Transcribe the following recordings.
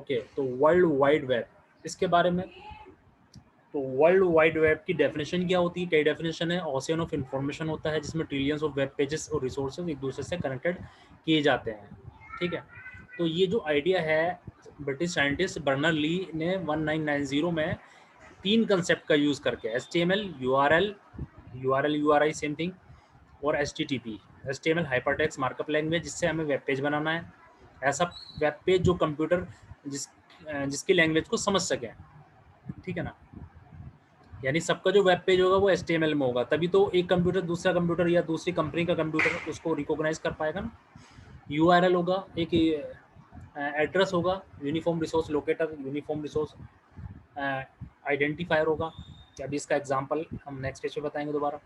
Okay, तो world wide web, इसके बारे में, तो वर्ल्ड वाइड वेब की डेफिनेशन क्या होती है? कई डेफिनेशन है। ओशियन ऑफ इंफॉर्मेशन होता है जिसमें ट्रिलियंस ऑफ वेब पेजेस और रिसोर्सेज एक दूसरे से कनेक्टेड किए जाते हैं, ठीक है। तो ये जो आइडिया है, ब्रिटिश साइंटिस्ट बर्नर ली ने 1990 में 3 कंसेप्ट का यूज़ करके, HTML, URI सेम थिंग, और HTTP। HTML hypertext markup language, जिससे हमें वेब पेज बनाना है, ऐसा वेब पेज जो कंप्यूटर जिसकी लैंग्वेज को समझ सके, ठीक है ना। यानी सबका जो वेब पेज होगा वो HTML में होगा, तभी तो एक कंप्यूटर दूसरा कंप्यूटर या दूसरी कंपनी का कंप्यूटर उसको रिकॉग्नाइज कर पाएगा ना। URL होगा, एक एड्रेस होगा, uniform resource locator, uniform resource identifier होगा। अभी इसका एग्जांपल हम नेक्स्ट पेज पे बताएंगे दोबारा।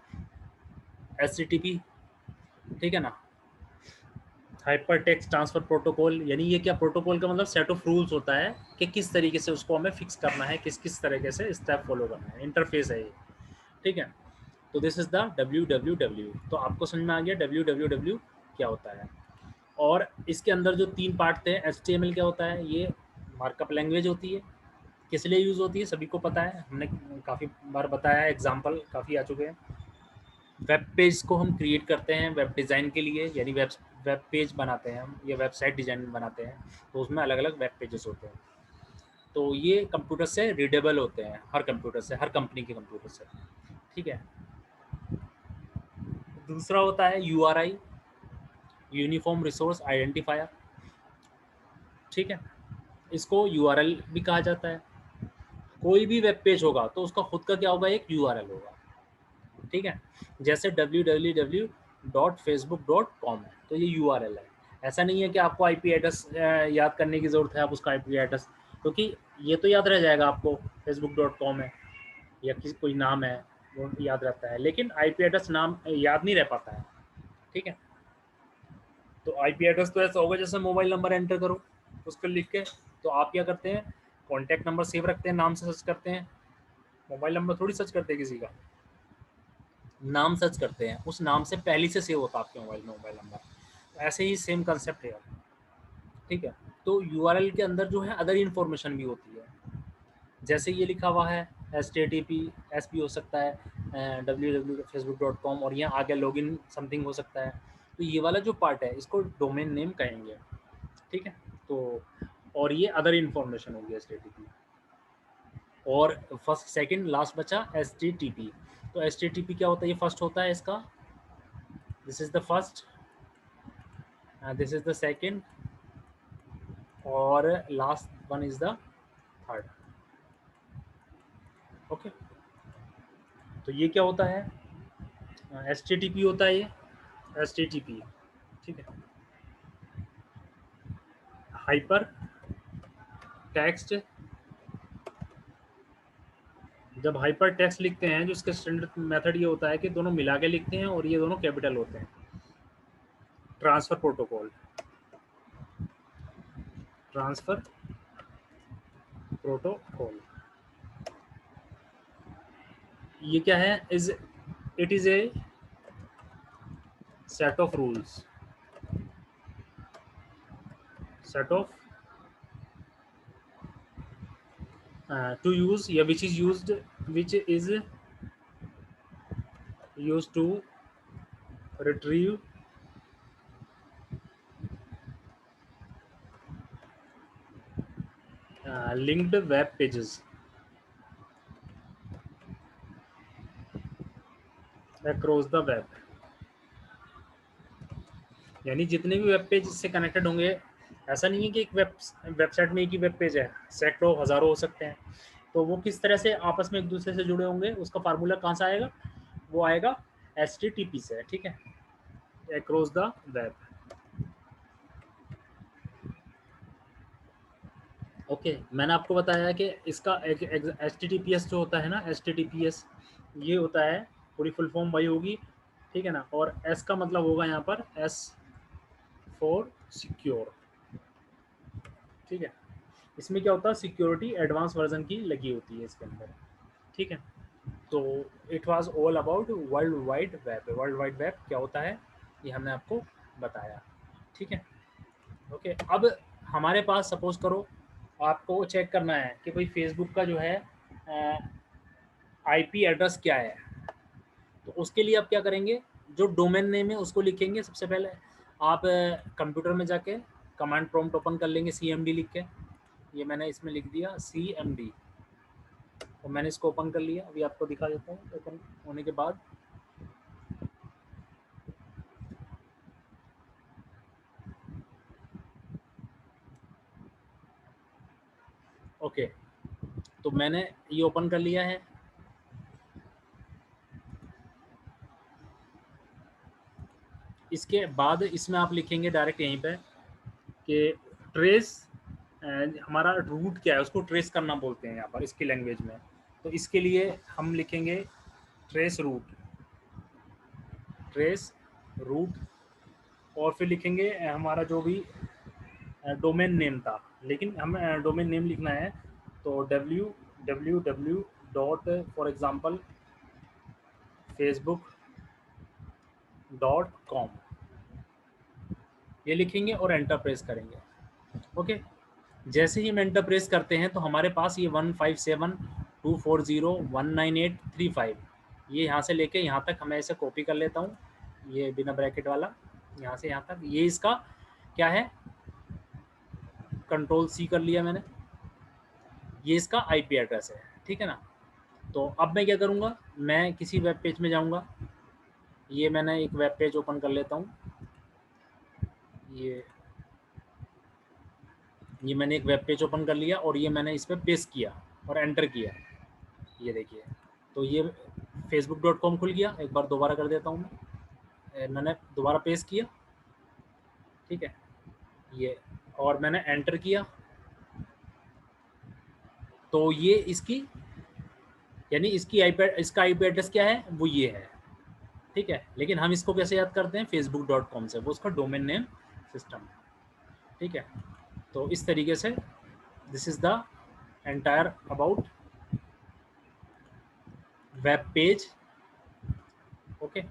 HTTP, ठीक है ना, हाइपर टेक्स्ट ट्रांसफर प्रोटोकॉल, यानी ये क्या, प्रोटोकॉल का मतलब सेट ऑफ रूल्स होता है कि किस तरीके से उसको हमें फिक्स करना है, किस किस तरीके से स्टेप फॉलो करना है, इंटरफेस है ये, ठीक है। तो दिस इज द www। तो आपको समझ में आ गया www क्या होता है। और इसके अंदर जो 3 पार्ट थे, HTML क्या होता है, ये मार्कअप लैंग्वेज होती है। किस लिए यूज़ होती है सभी को पता है, हमने काफ़ी बार बताया है, एग्जाम्पल काफ़ी आ चुके हैं। वेब पेज को हम क्रिएट करते हैं वेब डिज़ाइन के लिए, यानी वेब पेज बनाते हैं हम, या वेबसाइट डिज़ाइन बनाते हैं, तो उसमें अलग अलग वेब पेजेस होते हैं। तो ये कंप्यूटर से रीडेबल होते हैं, हर कंप्यूटर से, हर कंपनी के कंप्यूटर से, ठीक है। दूसरा होता है URI, यूनिफॉर्म रिसोर्स आइडेंटिफायर, ठीक है। इसको URL भी कहा जाता है। कोई भी वेब पेज होगा तो उसका खुद का क्या होगा, एक URL होगा, ठीक है। जैसे www.facebook.com है, तो ये URL है। ऐसा नहीं है कि आपको IP एड्रेस याद करने की ज़रूरत है, आप उसका IP एड्रेस, क्योंकि ये तो याद रह जाएगा आपको, facebook.com है या किसी कोई नाम है वो याद रहता है, लेकिन IP एड्रेस नाम याद नहीं रह पाता है, ठीक है। तो IP एड्रेस तो ऐसा होगा जैसे मोबाइल नंबर एंटर करो उसको लिख के, तो आप क्या करते हैं, कॉन्टैक्ट नंबर सेव रखते हैं, नाम से सर्च करते हैं, मोबाइल नंबर थोड़ी सर्च करते हैं किसी का, नाम सर्च करते हैं, उस नाम से पहले से सेव होता है आपके मोबाइल में मोबाइल नंबर। ऐसे ही सेम कंसेप्ट है, ठीक है। तो URL के अंदर जो है अदर इन्फॉर्मेशन भी होती है, जैसे ये लिखा हुआ है HTTPS भी हो सकता है, www.facebook.com, और यहाँ आगे लॉगिन समथिंग हो सकता है। तो ये वाला जो पार्ट है इसको डोमेन नेम कहेंगे, ठीक है। तो और ये अदर इन्फॉर्मेशन होगी HTTP। और फर्स्ट सेकंड लास्ट बचा HTTP। तो HTTP क्या होता है, ये फर्स्ट होता है इसका, this is the first, this is the second, और last one is the third, okay. तो ये क्या होता है, HTTP होता है ये, HTTP, ठीक है, हाइपर टेक्स्ट। जब हाइपर टेक्स्ट लिखते हैं, जो इसका स्टैंडर्ड मेथड ये होता है कि दोनों मिला के लिखते हैं और ये दोनों कैपिटल होते हैं। ट्रांसफर प्रोटोकॉल, ट्रांसफर प्रोटोकॉल, ये क्या है, it is a set of rules, set of to use, yeah, which is used to retrieve linked web pages across the web। यानी जितने भी वेब पेज इससे कनेक्टेड होंगे, ऐसा नहीं है कि एक वेबसाइट में एक ही वेब पेज है, सैकड़ों हजारों हो सकते हैं, तो वो किस तरह से आपस में एक दूसरे से जुड़े होंगे, उसका फार्मूला कहाँ से आएगा, वो आएगा HTTP से, ठीक है, अक्रॉस द वेब, ओके। मैंने आपको बताया कि इसका एक HTTPS जो होता है ना, HTTPS ये होता है, पूरी फुल फॉर्म वही होगी, ठीक है ना, और S का मतलब होगा यहाँ पर S फॉर सिक्योर, ठीक है। इसमें क्या होता है, सिक्योरिटी एडवांस वर्जन की लगी होती है इसके अंदर, ठीक है। तो it was all about world wide web. World wide web क्या होता है ये हमने आपको बताया, ठीक है, ओके। अब हमारे पास सपोज करो आपको चेक करना है कि भाई फेसबुक का जो है आईपी एड्रेस क्या है। तो उसके लिए आप क्या करेंगे, जो डोमेन नेम है उसको लिखेंगे सबसे पहले। आप कंप्यूटर में जाके कमांड प्रॉम्प्ट ओपन कर लेंगे, CMD लिख के। ये मैंने इसमें लिख दिया CMD, तो मैंने इसको ओपन कर लिया। अभी आपको दिखा देता हूँ ओपन होने के बाद। ओके, तो मैंने ये ओपन कर लिया है। इसके बाद इसमें आप लिखेंगे डायरेक्ट यहीं पे कि ट्रेस, हमारा रूट क्या है उसको ट्रेस करना बोलते हैं यहाँ पर इसकी लैंग्वेज में। तो इसके लिए हम लिखेंगे ट्रेस रूट, ट्रेस रूट। और फिर लिखेंगे हमारा जो भी डोमेन नेम था, लेकिन हमें डोमेन नेम लिखना है तो www. फॉर एग्जांपल facebook.com ये लिखेंगे और एंटर प्रेस करेंगे। ओके, जैसे ही हम एंटर प्रेस करते हैं तो हमारे पास ये 15724019835 ये यहाँ से लेके यहाँ तक, हमें इसे कॉपी कर लेता हूँ, ये बिना ब्रैकेट वाला, यहाँ से यहाँ तक। ये इसका क्या है, Ctrl+C कर लिया मैंने, ये इसका आईपी एड्रेस है, ठीक है ना। तो अब मैं क्या करूँगा, मैं किसी वेब पेज में जाऊँगा। ये मैंने एक वेब पेज ओपन कर लेता हूँ। ये मैंने एक वेब पेज ओपन कर लिया और ये मैंने इस पर पेस्ट किया और एंटर किया। ये देखिए, तो ये facebook.com खुल गया। एक बार दोबारा कर देता हूँ मैंने दोबारा पेस्ट किया, ठीक है ये, और मैंने एंटर किया। तो ये इसकी यानी इसका आईपी एड्रेस क्या है, वो ये है, ठीक है। लेकिन हम इसको कैसे याद करते हैं, facebook.com से, वो उसका डोमेन नेम सिस्टम है, ठीक है। तो इस तरीके से this is the entire about web page. Okay.